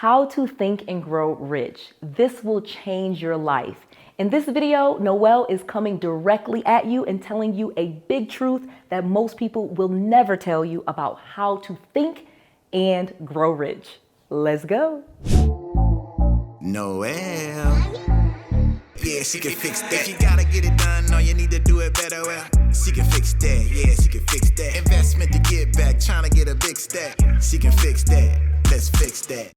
How to think and grow rich. This will change your life. In this video, Noelle is coming directly at you and telling you a big truth that most people will never tell you about how to think and grow rich. Let's go. Noelle. Yeah, she can fix that. If you gotta get it done, no, you need to do it better. Well, she can fix that. Yeah, she can fix that. Investment to get back, trying to get a big stack. She can fix that. Let's fix that.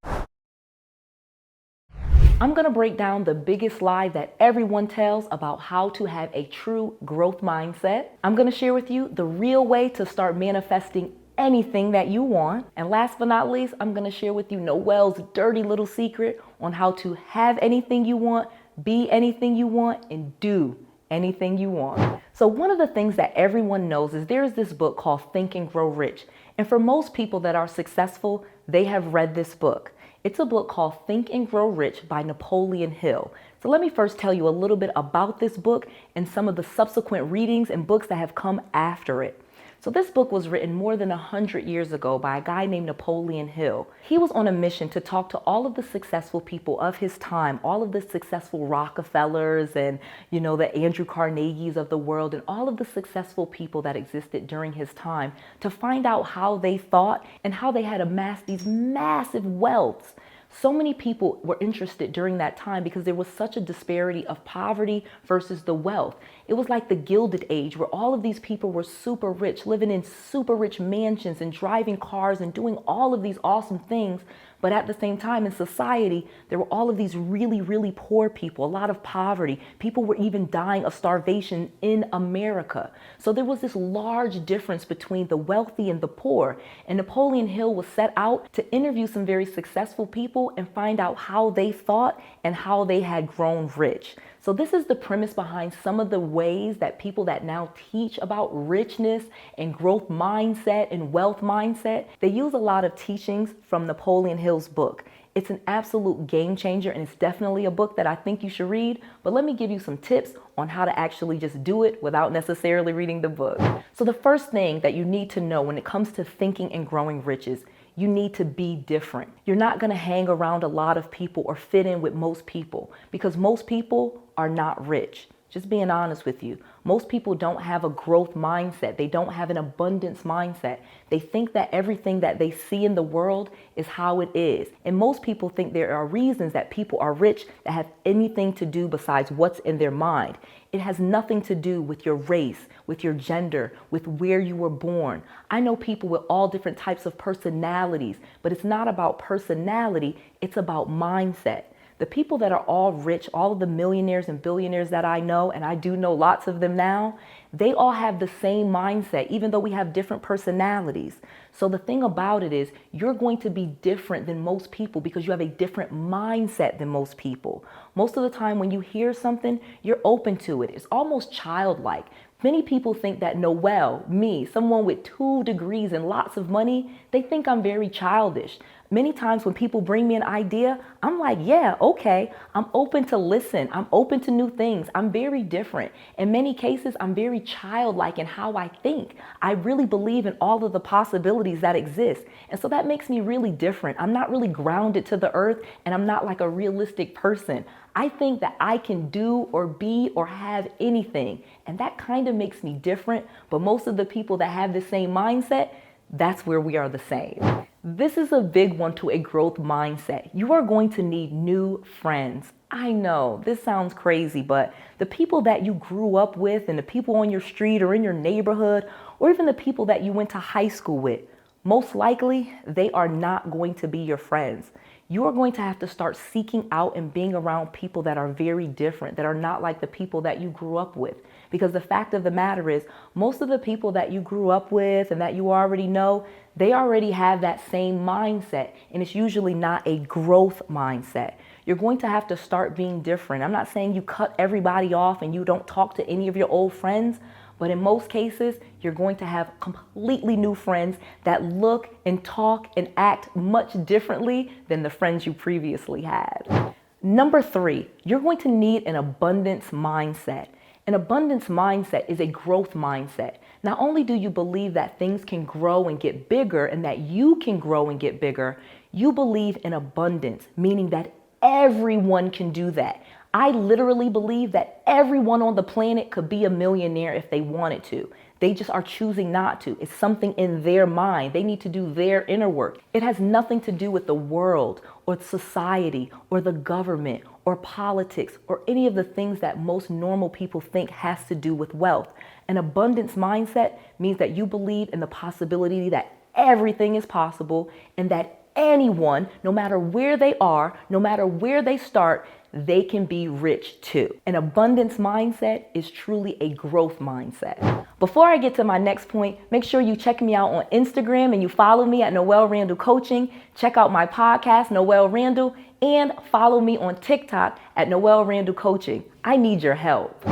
I'm going to break down the biggest lie that everyone tells about how to have a true growth mindset. I'm going to share with you the real way to start manifesting anything that you want. And last but not least, I'm going to share with you Noelle's dirty little secret on how to have anything you want, be anything you want, and do anything you want. So one of the things that everyone knows is there's this book called Think and Grow Rich. And for most people that are successful, they have read this book. It's a book called Think and Grow Rich by Napoleon Hill. So let me first tell you a little bit about this book and some of the subsequent readings and books that have come after it. So this book was written more than 100 years ago by a guy named Napoleon Hill. He was on a mission to talk to all of the successful people of his time, all of the successful Rockefellers and, the Andrew Carnegies of the world and all of the successful people that existed during his time to find out how they thought and how they had amassed these massive wealths. So many people were interested during that time because there was such a disparity of poverty versus the wealth. It was like the Gilded Age where all of these people were super rich, living in super rich mansions and driving cars and doing all of these awesome things. But at the same time in society, there were all of these really, really poor people, a lot of poverty. People were even dying of starvation in America. So there was this large difference between the wealthy and the poor. And Napoleon Hill was set out to interview some very successful people and find out how they thought and how they had grown rich. So this is the premise behind some of the ways that people that now teach about richness and growth mindset and wealth mindset, they use a lot of teachings from Napoleon Hill's book. It's an absolute game changer and it's definitely a book that I think you should read, but let me give you some tips on how to actually just do it without necessarily reading the book. So the first thing that you need to know when it comes to thinking and growing rich is you need to be different. You're not going to hang around a lot of people or fit in with most people because most people are not rich. Just being honest with you. Most people don't have a growth mindset. They don't have an abundance mindset. They think that everything that they see in the world is how it is. And most people think there are reasons that people are rich that have anything to do besides what's in their mind. It has nothing to do with your race, with your gender, with where you were born. I know people with all different types of personalities, but it's not about personality, it's about mindset. The people that are all rich, all of the millionaires and billionaires that I know, and I do know lots of them now, they all have the same mindset, even though we have different personalities. So the thing about it is you're going to be different than most people because you have a different mindset than most people. Most of the time when you hear something, you're open to it. It's almost childlike. Many people think that Noelle, me, someone with 2 degrees and lots of money, they think I'm very childish. Many times when people bring me an idea, I'm like, yeah, okay, I'm open to listen. I'm open to new things. I'm very different. In many cases, I'm very childlike in how I think. I really believe in all of the possibilities that exist. And so that makes me really different. I'm not really grounded to the earth and I'm not like a realistic person. I think that I can do or be or have anything. And that kind of makes me different. But most of the people that have the same mindset, that's where we are the same. This is a big one to a growth mindset. You are going to need new friends. I know this sounds crazy, but the people that you grew up with and the people on your street or in your neighborhood, or even the people that you went to high school with, most likely they are not going to be your friends. You are going to have to start seeking out and being around people that are very different, that are not like the people that you grew up with. Because the fact of the matter is, most of the people that you grew up with and that you already know, they already have that same mindset. And it's usually not a growth mindset. You're going to have to start being different. I'm not saying you cut everybody off and you don't talk to any of your old friends, but in most cases, you're going to have completely new friends that look and talk and act much differently than the friends you previously had. Number 3, you're going to need an abundance mindset. An abundance mindset is a growth mindset. Not only do you believe that things can grow and get bigger and that you can grow and get bigger, You believe in abundance, meaning that everyone can do that. I literally believe that everyone on the planet could be a millionaire if they wanted to. They just are choosing not to. It's something in their mind. They need to do their inner work. It has nothing to do with the world or society or the government or politics or any of the things that most normal people think has to do with wealth. An abundance mindset means that you believe in the possibility that everything is possible and that anyone, no matter where they are, no matter where they start, they can be rich too. An abundance mindset is truly a growth mindset. Before I get to my next point, make sure you check me out on Instagram and you follow me at Noelle Randall Coaching. Check out my podcast, Noelle Randall, and follow me on TikTok at Noelle Randall Coaching. I need your help.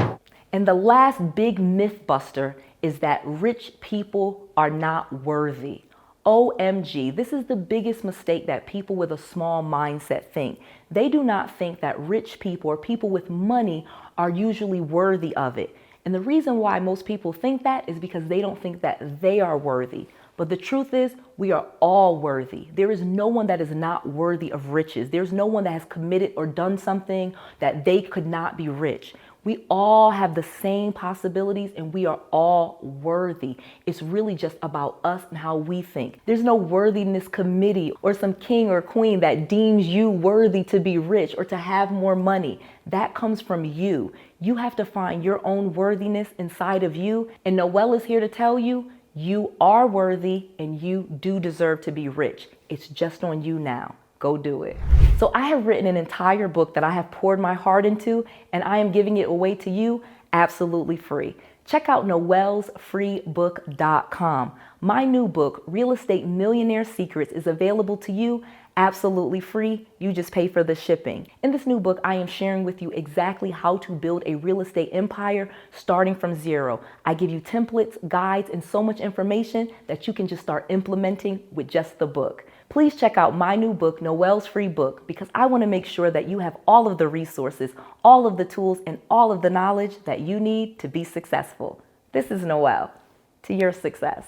And the last big myth buster is that rich people are not worthy. OMG, this is the biggest mistake that people with a small mindset think. They do not think that rich people or people with money are usually worthy of it. And the reason why most people think that is because they don't think that they are worthy. But the truth is, we are all worthy. There is no one that is not worthy of riches. There's no one that has committed or done something that they could not be rich. We all have the same possibilities and we are all worthy. It's really just about us and how we think. There's no worthiness committee or some king or queen that deems you worthy to be rich or to have more money. That comes from you. You have to find your own worthiness inside of you. And Noelle is here to tell you, you are worthy and you do deserve to be rich. It's just on you now. Go do it. So I have written an entire book that I have poured my heart into, and I am giving it away to you absolutely free. Check out noellsfreebook.com. My new book, Real Estate Millionaire Secrets, is available to you absolutely free. You just pay for the shipping. In this new book, I am sharing with you exactly how to build a real estate empire starting from zero. I give you templates, guides, and so much information that you can just start implementing with just the book. Please check out my new book, Noelle's Free Book, because I want to make sure that you have all of the resources, all of the tools, and all of the knowledge that you need to be successful. This is Noelle. To your success.